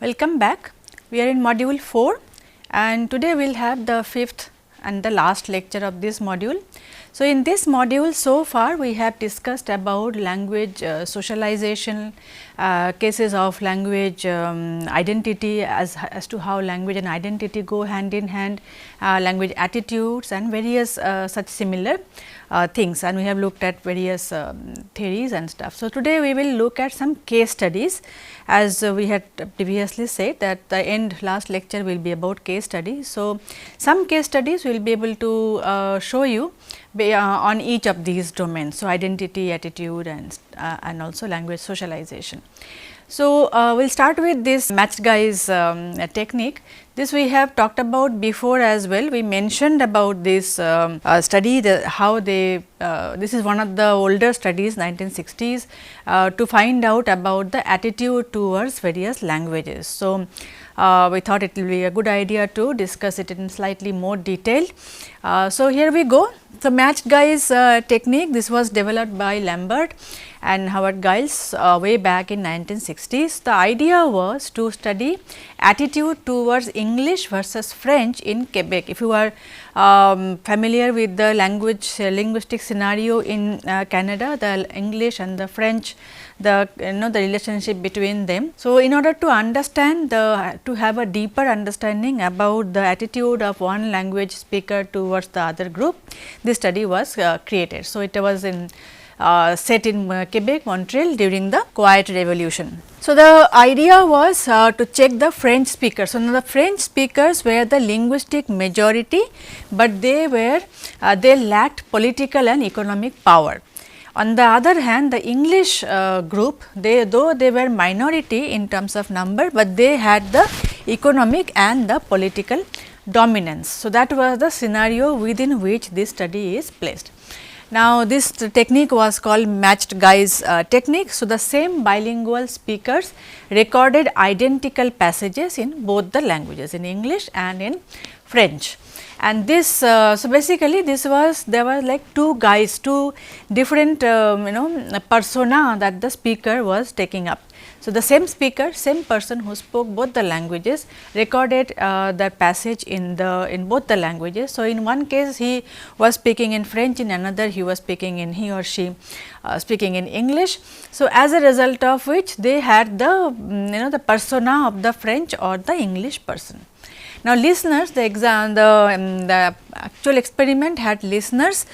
Welcome back. We are in module 4 and today we will have the fifth and the last lecture of this module. So, in this module so far we have discussed about language socialization, cases of language identity as to how language and identity go hand in hand, language attitudes and various such similar things, and we have looked at various theories and stuff. So, today we will look at some case studies, as we had previously said that the end last lecture will be about case studies. So, some case studies we will be able to show you on each of these domains. So, identity, attitude and also language socialization. So, we will start with this matched guys technique. This we have talked about before as well. We mentioned about this study, how they this is one of the older studies 1960s to find out about the attitude towards various languages. So, we thought it will be a good idea to discuss it in slightly more detail. So, here we go. So, matched guys technique, this was developed by Lambert and Howard Giles way back in 1960s. The idea was to study attitude towards English versus French in Quebec. If you are familiar with the linguistic scenario in Canada, the English and the French, the relationship between them. So, in order to understand to have a deeper understanding about the attitude of one language speaker towards the other group, this study was created. So, it was in set in Quebec, Montreal during the Quiet Revolution. So, the idea was to check the French speakers. So, now the French speakers were the linguistic majority, but they lacked political and economic power. On the other hand, the English group, though they were minority in terms of number, but they had the economic and the political dominance. So, that was the scenario within which this study is placed. Now, this technique was called matched guys technique. So, the same bilingual speakers recorded identical passages in both the languages, in English and in French. And this, so basically this was, there were like two guys, two different persona that the speaker was taking up. So, the same speaker, same person who spoke both the languages recorded the passage in both the languages. So, in one case he was speaking in French, in another he was speaking in, he or she speaking in English. So, as a result of which they had the the persona of the French or the English person. Now, listeners, the actual experiment had listeners,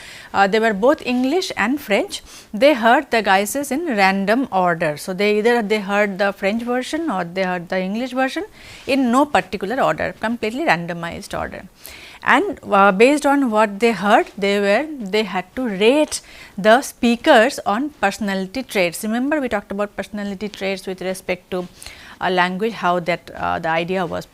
they were both English and French. They heard the guises in random order. So, either they heard the French version or they heard the English version in no particular order, completely randomized order. And based on what they heard, they had to rate the speakers on personality traits. Remember, we talked about personality traits with respect to a language, how that the idea was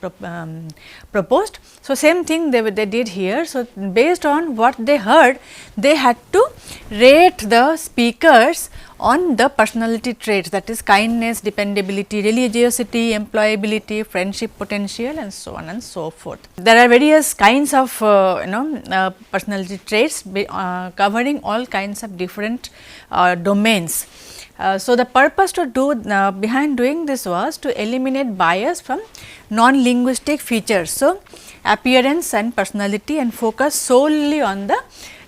proposed. So, same thing they did here. So, based on what they heard, they had to rate the speakers on the personality traits, that is kindness, dependability, religiosity, employability, friendship potential and so on and so forth. There are various kinds of personality traits covering all kinds of different domains. So, the purpose to do behind doing this was to eliminate bias from non-linguistic features. So, appearance and personality, and focus solely on the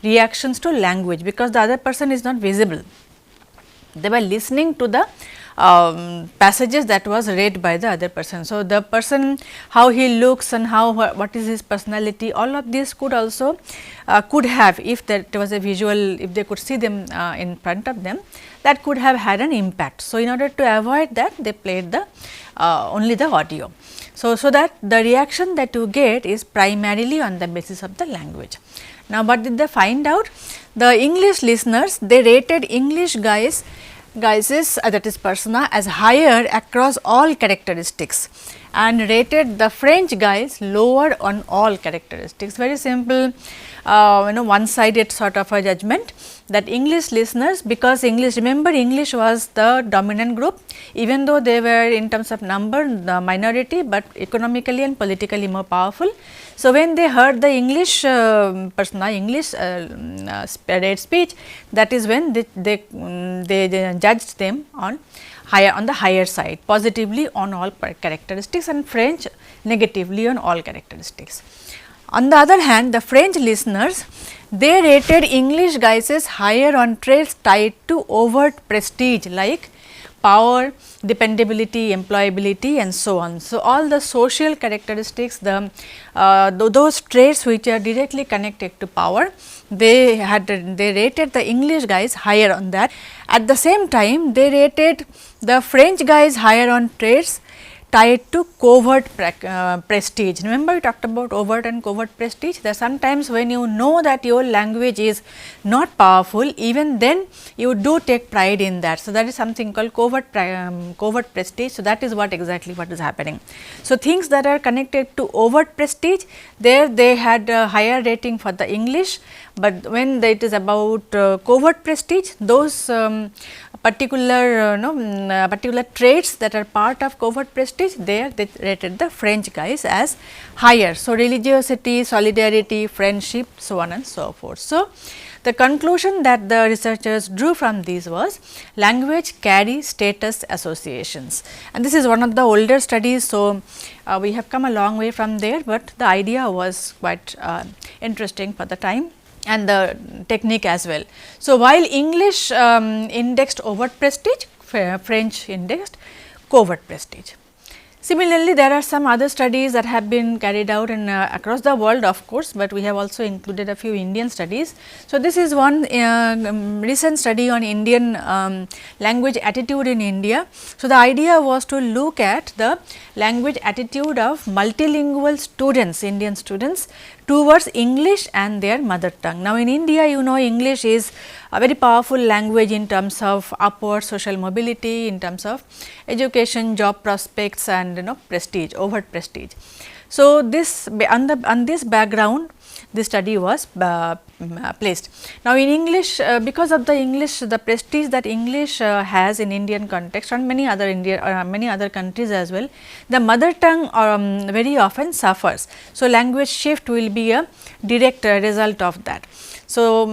reactions to language, because the other person is not visible. They were listening to the passages that was read by the other person. So, the person, how he looks and what is his personality, all of this could also could have, if there was a visual, if they could see them in front of them, that could have had an impact. So, in order to avoid that, they played the only the audio. So, that the reaction that you get is primarily on the basis of the language. Now, what did they find out? The English listeners, they rated English guises that is persona as higher across all characteristics, and rated the French guys lower on all characteristics. Very simple. one sided sort of a judgment that English listeners, because English, remember English was the dominant group, even though they were in terms of number the minority, but economically and politically more powerful. So, when they heard the English English read speech, that is when they judged them on the higher side, positively on all characteristics, and French negatively on all characteristics. On the other hand, the French listeners, they rated English guys as higher on traits tied to overt prestige like power, dependability, employability and so on. So, all the social characteristics, those traits which are directly connected to power, they rated the English guys higher on that. At the same time, they rated the French guys higher on traits tied to covert prestige. Remember we talked about overt and covert prestige, that sometimes when you know that your language is not powerful, even then you do take pride in that. So, that is something called covert prestige. So, that is what exactly what is happening. So, things that are connected to overt prestige, there they had a higher rating for the English, but when it is about covert prestige, those particular particular traits that are part of covert prestige, there they rated the French guys as higher. So, religiosity, solidarity, friendship, so on and so forth. So, the conclusion that the researchers drew from these was language carry status associations, and this is one of the older studies. So, we have come a long way from there, but the idea was quite interesting for the time and the technique as well. So, while English indexed overt prestige, French indexed covert prestige. Similarly, there are some other studies that have been carried out in across the world of course, but we have also included a few Indian studies. So, this is one recent study on Indian language attitude in India. So, the idea was to look at the language attitude of multilingual students, Indian students towards English and their mother tongue. Now, in India you know English is a very powerful language in terms of upward social mobility, in terms of education, job prospects and prestige, overt prestige. So, this on this background this study was placed. Now, in English because of the English, the prestige that English has in Indian context and many other countries as well, the mother tongue very often suffers. So, language shift will be a direct result of that. So,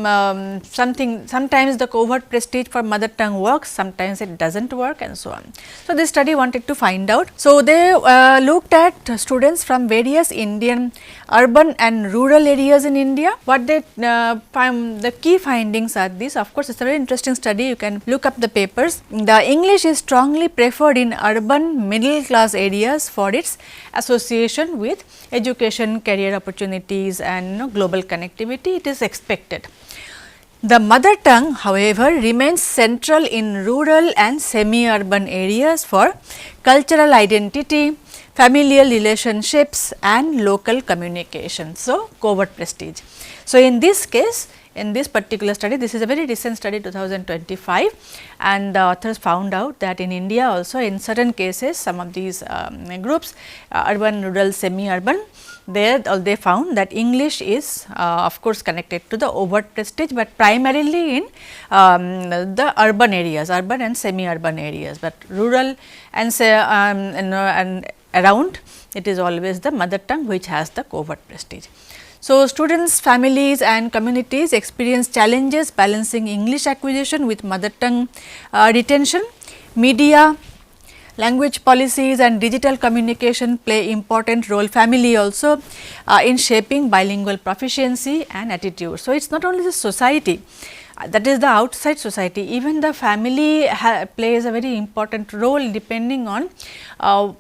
sometimes the covert prestige for mother tongue works, sometimes it does not work and so on. So, this study wanted to find out. So, they looked at students from various Indian urban and rural areas in India. What they found, the key findings are these. Of course, it is a very interesting study, you can look up the papers. The English is strongly preferred in urban middle class areas for its association with education, career opportunities and global connectivity, it is expected. The mother tongue however remains central in rural and semi-urban areas for cultural identity, familial relationships and local communication. So, covert prestige. So, in this case, in this particular study, this is a very recent study 2025 and the authors found out that in India also in certain cases some of these groups urban, rural, semi-urban, there they found that English is of course connected to the overt prestige, but primarily in the urban areas, urban and semi-urban areas, but rural and say and around it is always the mother tongue which has the covert prestige. So, students, families and communities experience challenges balancing English acquisition with mother tongue retention. Media, language policies and digital communication play important role, family also in shaping bilingual proficiency and attitude. So, it is not only the society, that is the outside society, even the family plays a very important role depending on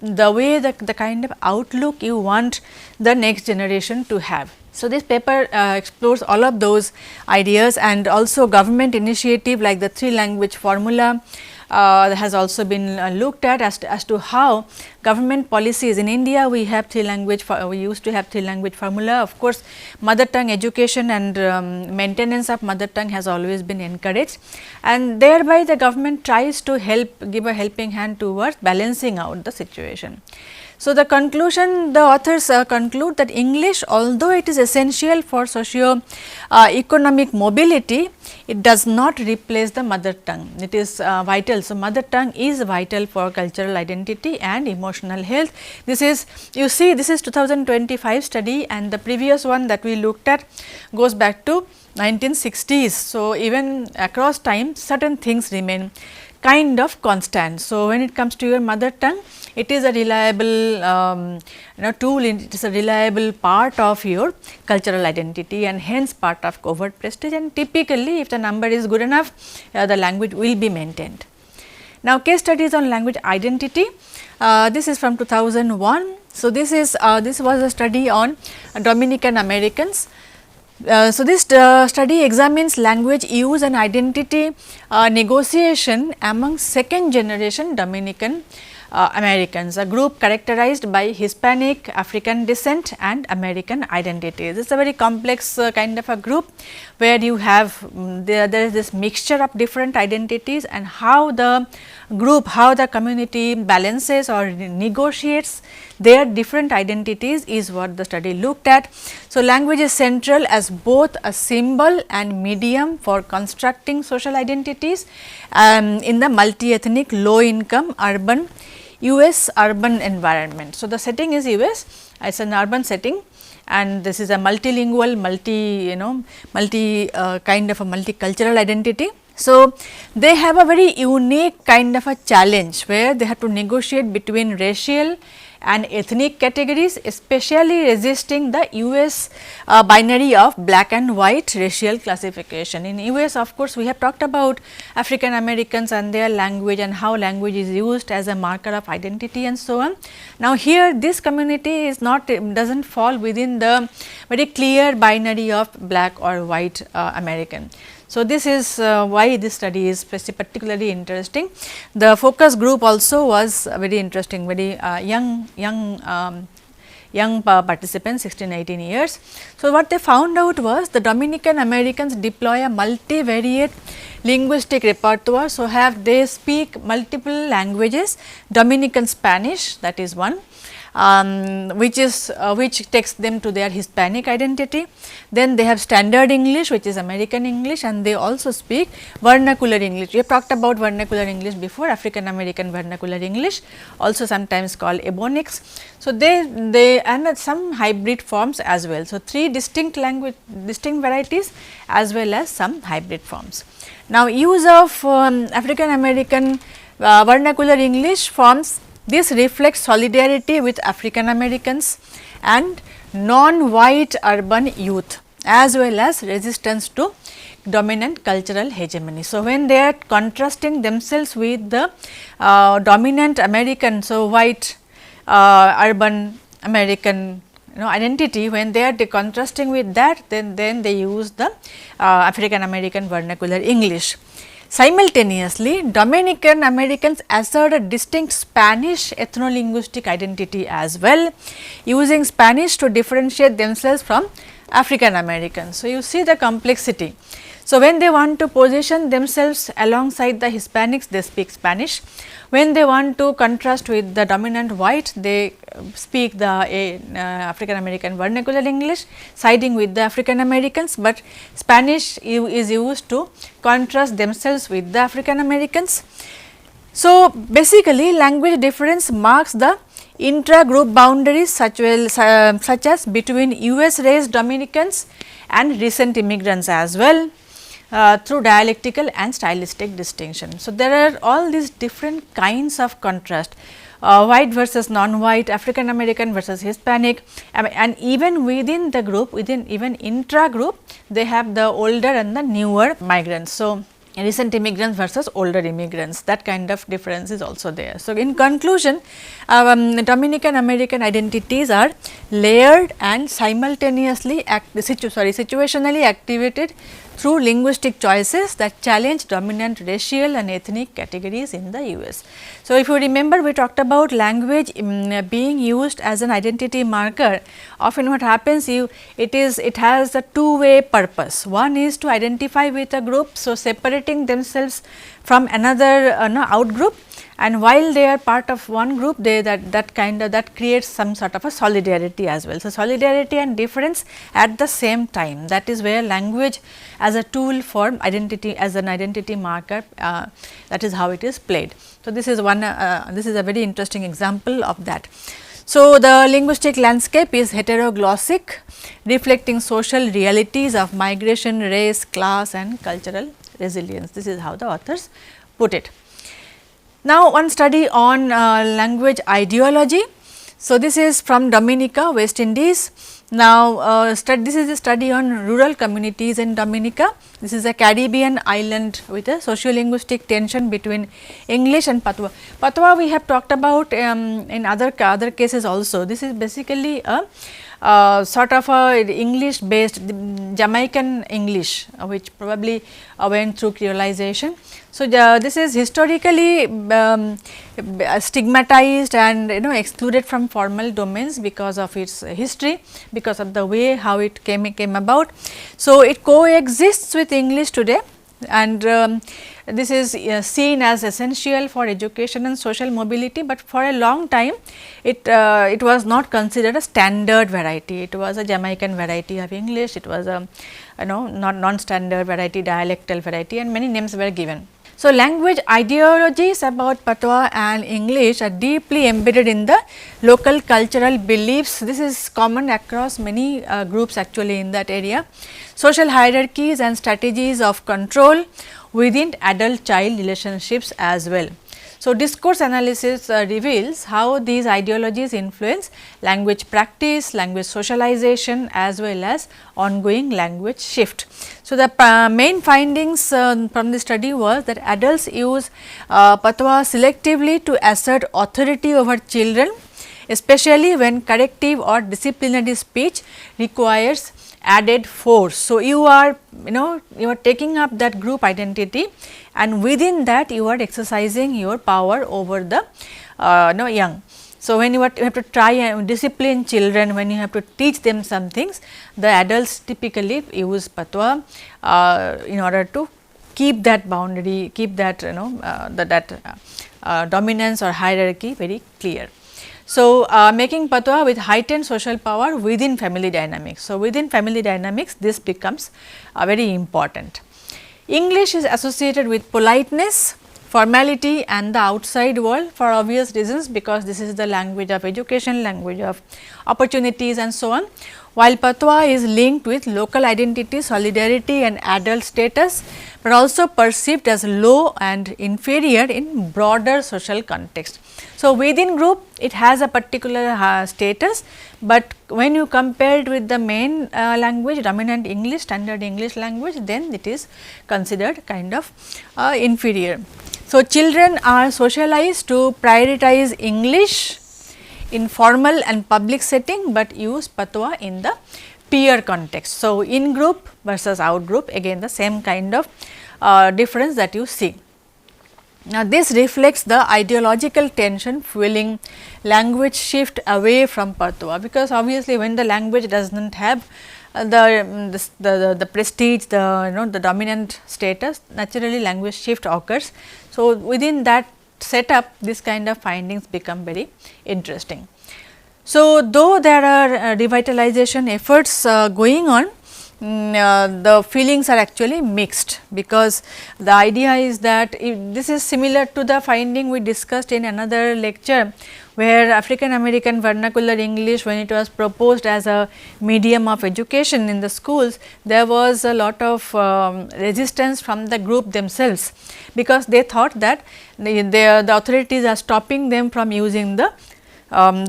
the way the kind of outlook you want the next generation to have. So, this paper explores all of those ideas and also government initiative like the 3 language formula has also been looked at as to how government policies in India. We have 3 language, we used to have 3 language formula. Of course, mother tongue education and maintenance of mother tongue has always been encouraged, and thereby the government tries to give a helping hand towards balancing out the situation. So, the conclusion, the authors conclude that English, although it is essential for socio economic mobility, it does not replace the mother tongue. It is vital. So, mother tongue is vital for cultural identity and emotional health. This is, you see, this is 2025 study, and the previous one that we looked at goes back to 1960s. So, even across time certain things remain kind of constant. So, when it comes to your mother tongue, it is a reliable tool, it is a reliable part of your cultural identity and hence part of covert prestige, and typically if the number is good enough, the language will be maintained. Now, case studies on language identity, this is from 2001. So, this was a study on Dominican Americans. So, this study examines language use and identity negotiation among second generation Dominican Americans, a group characterized by Hispanic, African descent and American identity. This is a very complex kind of a group where you have there is this mixture of different identities, and how the group, how the community balances or negotiates their different identities is what the study looked at. So, language is central as both a symbol and medium for constructing social identities in the multi-ethnic, low income, urban US urban environment. So, the setting is US, it is an urban setting, and this is a multilingual, kind of a multicultural identity. So, they have a very unique kind of a challenge where they have to negotiate between racial and ethnic categories, especially resisting the US binary of black and white racial classification. In US, of course, we have talked about African Americans and their language and how language is used as a marker of identity and so on. Now, here this community is not, does not fall within the very clear binary of black or white American. So, this is why this study is particularly interesting. The focus group also was very interesting, very young participants, 16-18 years. So, what they found out was the Dominican Americans deploy a multivariate linguistic repertoire. So, they speak multiple languages, Dominican Spanish, that is one, which takes them to their Hispanic identity. Then they have standard English, which is American English, and they also speak vernacular English. We have talked about vernacular English before, African American vernacular English, also sometimes called Ebonics. So, they and some hybrid forms as well. So, 3 distinct varieties as well as some hybrid forms. Now, use of African American vernacular English forms, this reflects solidarity with African Americans and non-white urban youth, as well as resistance to dominant cultural hegemony. So, when they are contrasting themselves with the dominant American, so white urban American identity, when they are contrasting with that, then they use the African American vernacular English. Simultaneously, Dominican Americans assert a distinct Spanish ethno-linguistic identity as well, using Spanish to differentiate themselves from African Americans. So, you see the complexity. So, when they want to position themselves alongside the Hispanics, they speak Spanish. When they want to contrast with the dominant white, they speak the African American vernacular English, siding with the African Americans, but Spanish is used to contrast themselves with the African Americans. So, basically language difference marks the intra-group boundaries such as between US raised Dominicans and recent immigrants as well. Through dialectical and stylistic distinction. So, there are all these different kinds of contrast, white versus non-white, African American versus Hispanic, and even within the group, even intra-group, they have the older and the newer migrants. So, recent immigrants versus older immigrants, that kind of difference is also there. So, in conclusion, Dominican American identities are layered and simultaneously situationally activated through linguistic choices that challenge dominant racial and ethnic categories in the US. So, if you remember, we talked about language being used as an identity marker. Often what happens, it has a two-way purpose. One is to identify with a group, so separating themselves from another out group, and while they are part of one group, they that creates some sort of a solidarity as well. So, solidarity and difference at the same time, that is where language as a tool for identity, as an identity marker, that is how it is played. So, this is one this is a very interesting example of that. So, the linguistic landscape is heteroglossic, reflecting social realities of migration, race, class and cultural resilience. This is how the authors put it. Now, one study on language ideology. So, this is from Dominica, West Indies. Now, this is a study on rural communities in Dominica. This is a Caribbean island with a socio-linguistic tension between English and Patois. Patois we have talked about in other cases also. This is basically a sort of a English based Jamaican English, which probably went through creolization. So, this is historically stigmatized and excluded from formal domains because of its history, because of the way how it came about. So, it coexists with English today, and this is seen as essential for education and social mobility, but for a long time it was not considered a standard variety. It was a Jamaican variety of English, it was a non-standard variety, dialectal variety, and many names were given. So, language ideologies about Patois and English are deeply embedded in the local cultural beliefs. This is common across many groups actually in that area. Social hierarchies and strategies of control within adult child relationships as well. So, discourse analysis reveals how these ideologies influence language practice, language socialization as well as ongoing language shift. So, the main findings from the study was that adults use Patois selectively to assert authority over children, especially when corrective or disciplinary speech requires added force. So, you are taking up that group identity, and within that you are exercising your power over the young. So, when you have to try and discipline children, when you have to teach them some things, the adults typically use Patois in order to keep that boundary, keep that dominance or hierarchy very clear. So, making Patois with heightened social power within family dynamics. So, within family dynamics this becomes very important. English is associated with politeness, formality and the outside world for obvious reasons, because this is the language of education, language of opportunities and so on, while Patois is linked with local identity, solidarity and adult status, but also perceived as low and inferior in broader social context. So, within group it has a particular status, but when you compare it with the main language, dominant English, standard English language, then it is considered kind of inferior. So, children are socialized to prioritize English in formal and public setting, but use Patois in the peer context. So, in group versus out group, again the same kind of difference that you see. Now, this reflects the ideological tension fueling language shift away from Patois, because obviously, when the language does not have the prestige, the dominant status, naturally language shift occurs. So, within that setup, this kind of findings become very interesting. So, though there are revitalization efforts going on, the feelings are actually mixed, because the idea is that this is similar to the finding we discussed in another lecture, where African American vernacular English, when it was proposed as a medium of education in the schools, there was a lot of resistance from the group themselves, because they thought that the authorities are stopping them from using the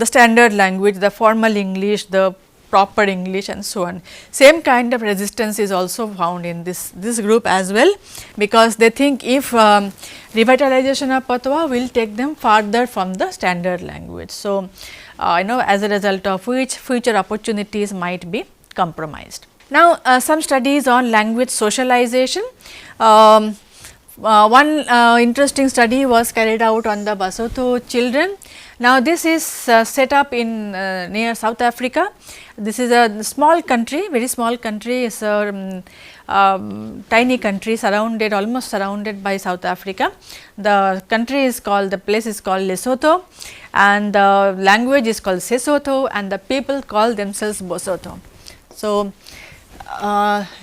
standard language, the formal English, the proper English and so on. Same kind of resistance is also found in this group as well, because they think if revitalization of Patois will take them farther from the standard language. So, as a result of which future opportunities might be compromised. Now, some studies on language socialization. One interesting study was carried out on the Basotho children. Now, this is set up in near South Africa. This is a small country, very small country. It's tiny country surrounded, almost surrounded by South Africa. The country is called, the place is called Lesotho, and the language is called Sesotho, and the people call themselves Bosotho. So,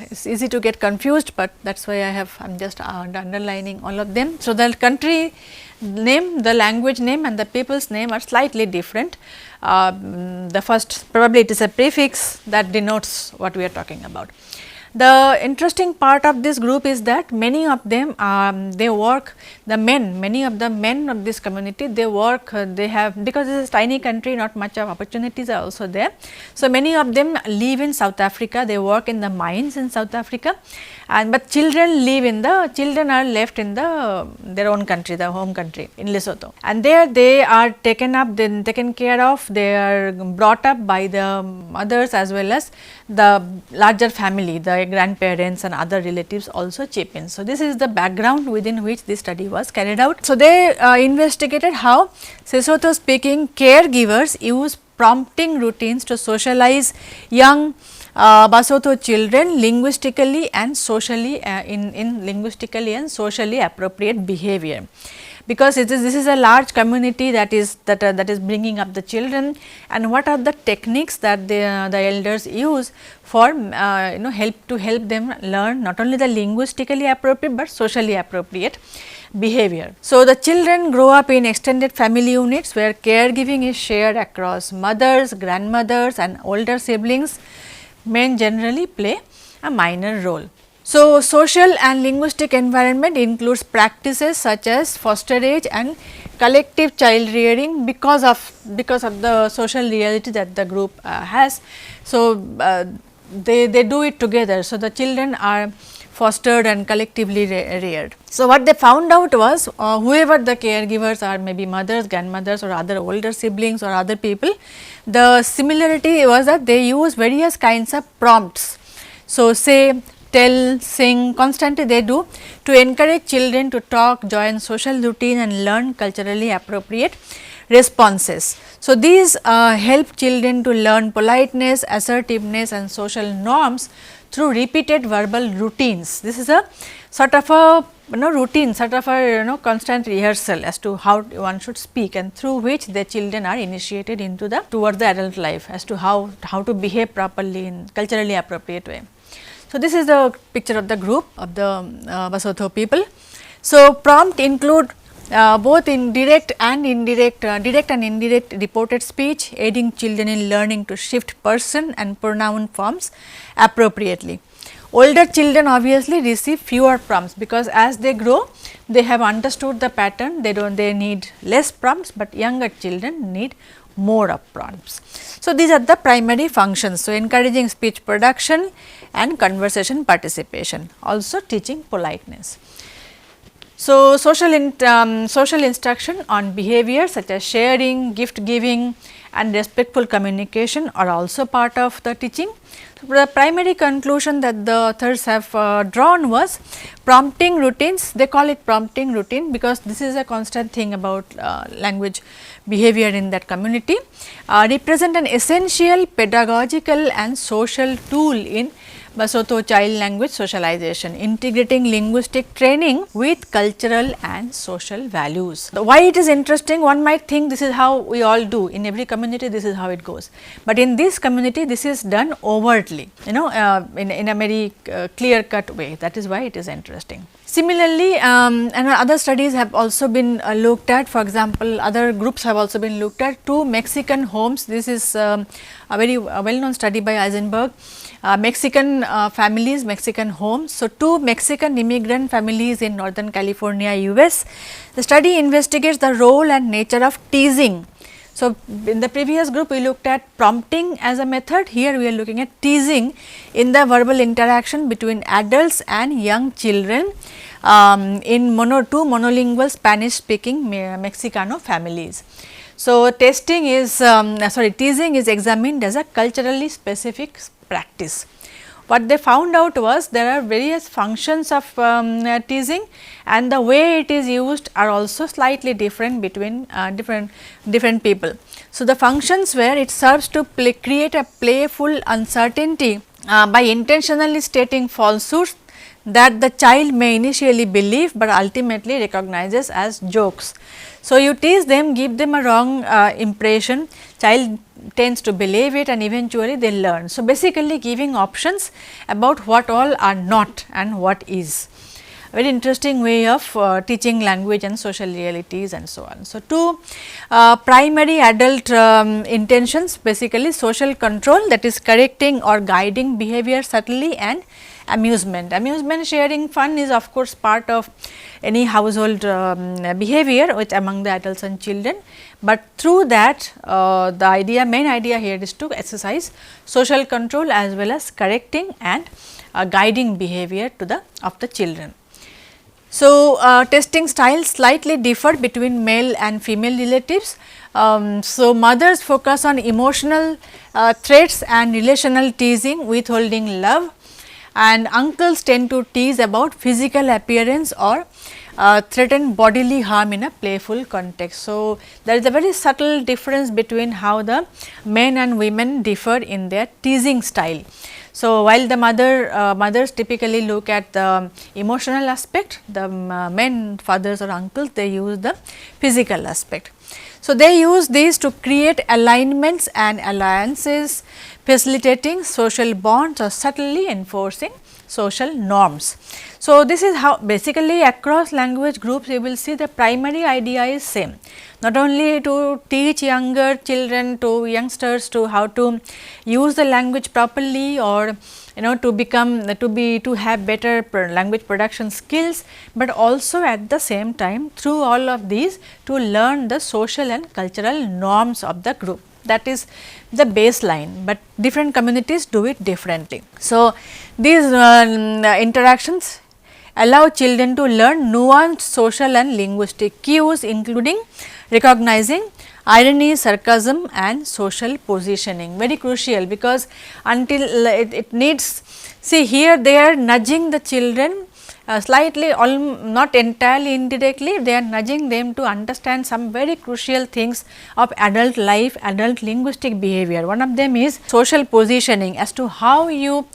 it is easy to get confused, but that is why I am just underlining all of them. So, the country name, the language name and the people's name are slightly different. The first, probably it is a prefix that denotes what we are talking about. The interesting part of this group is that many of them they work, the men, many of the men of this community, they work, they have, because this is a tiny country, not much of opportunities are also there. So, many of them live in South Africa, they work in the mines in South Africa, and but children live in the, children are left in the their own country, the home country in Lesotho, and there they are taken up, then taken care of, they are brought up by the mothers as well as the larger family, the grandparents and other relatives also chip in. So, this is the background within which this study was carried out. So, they investigated how Sesotho speaking caregivers use prompting routines to socialize young Basotho children linguistically and socially in linguistically and socially appropriate behavior. Because this is a large community that is bringing up the children, and what are the techniques that the elders use for help them learn not only the linguistically appropriate, but socially appropriate behavior. So, the children grow up in extended family units where caregiving is shared across mothers, grandmothers and older siblings. Men generally play a minor role. So, social and linguistic environment includes practices such as fosterage and collective child rearing because of the social reality that the group has. So, they do it together. So, the children are fostered and collectively reared. So, what they found out was whoever the caregivers are, maybe mothers, grandmothers or other older siblings or other people, the similarity was that they use various kinds of prompts. So, say, tell, sing, constantly they do to encourage children to talk, join social routine and learn culturally appropriate responses. So, these help children to learn politeness, assertiveness and social norms through repeated verbal routines. This is a sort of a routine, sort of a constant rehearsal as to how one should speak, and through which the children are initiated into the towards the adult life as to how to behave properly in culturally appropriate way. So, this is the picture of the group of the Basotho people. So, prompt include both direct and indirect reported speech, aiding children in learning to shift person and pronoun forms appropriately. Older children obviously receive fewer prompts, because as they grow they have understood the pattern, they need less prompts, but younger children need more of prompts. So, these are the primary functions. So, encouraging speech production and conversation participation, also teaching politeness. So, social instruction on behavior such as sharing, gift giving and respectful communication are also part of the teaching. So, the primary conclusion that the authors have drawn was prompting routines. They call it prompting routine because this is a constant thing about language behavior in that community, represent an essential pedagogical and social tool in Basotho child language socialization, integrating linguistic training with cultural and social values. Why it is interesting? One might think this is how we all do in every community, this is how it goes, but in this community this is done overtly, in a very clear cut way. That is why it is interesting. Similarly, and other studies have also been looked at. For example, other groups have also been looked at. 2 Mexican homes. This is a very well-known study by Eisenberg. Mexican families, Mexican homes. So, 2 Mexican immigrant families in Northern California, US. The study investigates the role and nature of teasing. So, in the previous group we looked at prompting as a method. Here we are looking at teasing in the verbal interaction between adults and young children in 2 monolingual Spanish speaking Mexicano families. So, teasing is examined as a culturally specific practice. What they found out was there are various functions of teasing, and the way it is used are also slightly different between different people. So, the functions where it serves to create a playful uncertainty by intentionally stating falsehoods that the child may initially believe, but ultimately recognizes as jokes. So, you tease them, give them a wrong impression, child tends to believe it and eventually they learn. So, basically giving options about what all are not and what is. Very interesting way of teaching language and social realities and so on. So, two primary adult intentions, basically social control, that is correcting or guiding behavior subtly, and amusement. Amusement, sharing fun is of course part of any household behavior which among the adults and children, but through that the main idea here is to exercise social control as well as correcting and guiding behavior to the children. So, testing styles slightly differ between male and female relatives. So, mothers focus on emotional threats and relational teasing, withholding love, and uncles tend to tease about physical appearance or threaten bodily harm in a playful context. So, there is a very subtle difference between how the men and women differ in their teasing style. So, while the mothers typically look at the emotional aspect, the men, fathers or uncles, they use the physical aspect. So, they use these to create alignments and alliances, facilitating social bonds or subtly enforcing social norms. So, this is how basically across language groups you will see the primary idea is same, not only to teach younger children to youngsters to how to use the language properly or to have better language production skills, but also at the same time through all of these to learn the social and cultural norms of the group. That is the baseline, but different communities do it differently. So, these interactions allow children to learn nuanced social and linguistic cues, including recognizing irony, sarcasm and social positioning, very crucial, because until it needs, see here they are nudging the children slightly, not entirely indirectly, they are nudging them to understand some very crucial things of adult life, adult linguistic behavior. One of them is social positioning, as to how you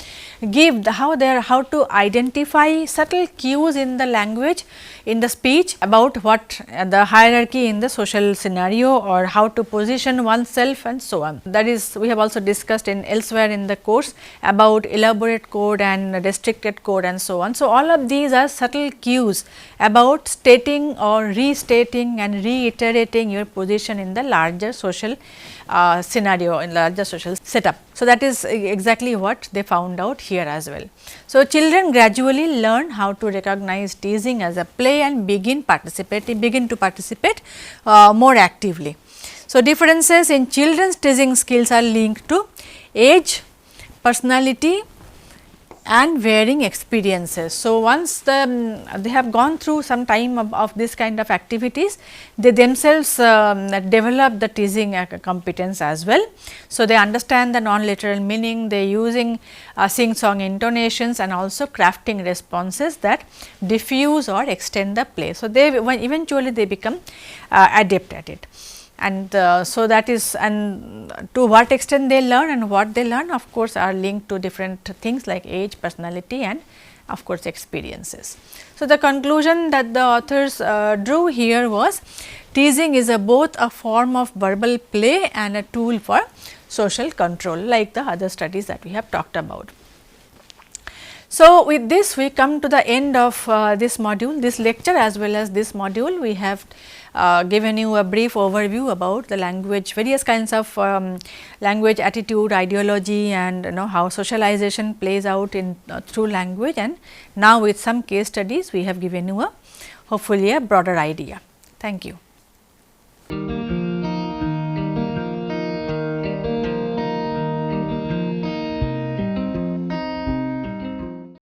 give how to identify subtle cues in the language, in the speech about what the hierarchy in the social scenario or how to position oneself and so on. That is, we have also discussed in elsewhere in the course about elaborate code and restricted code and so on. So, all of these are subtle cues about stating or restating and reiterating your position in the larger social scenario, in larger social setup. So, that is exactly what they found out here as well. So, children gradually learn how to recognize teasing as a play and begin to participate more actively. So, differences in children's teasing skills are linked to age, personality and varying experiences. So, once they have gone through some time of this kind of activities, they themselves develop the teasing competence as well. So, they understand the non-literal meaning, they are using sing-song intonations and also crafting responses that diffuse or extend the play. So, they eventually they become adept at it. And so, that is, and to what extent they learn and what they learn of course, are linked to different things like age, personality and of course, experiences. So, the conclusion that the authors drew here was teasing is both a form of verbal play and a tool for social control, like the other studies that we have talked about. So, with this we come to the end of this module, this lecture as well as this module. We have given you a brief overview about the language, various kinds of language attitude, ideology and how socialization plays out in through language, and now with some case studies we have given you hopefully a broader idea. Thank you.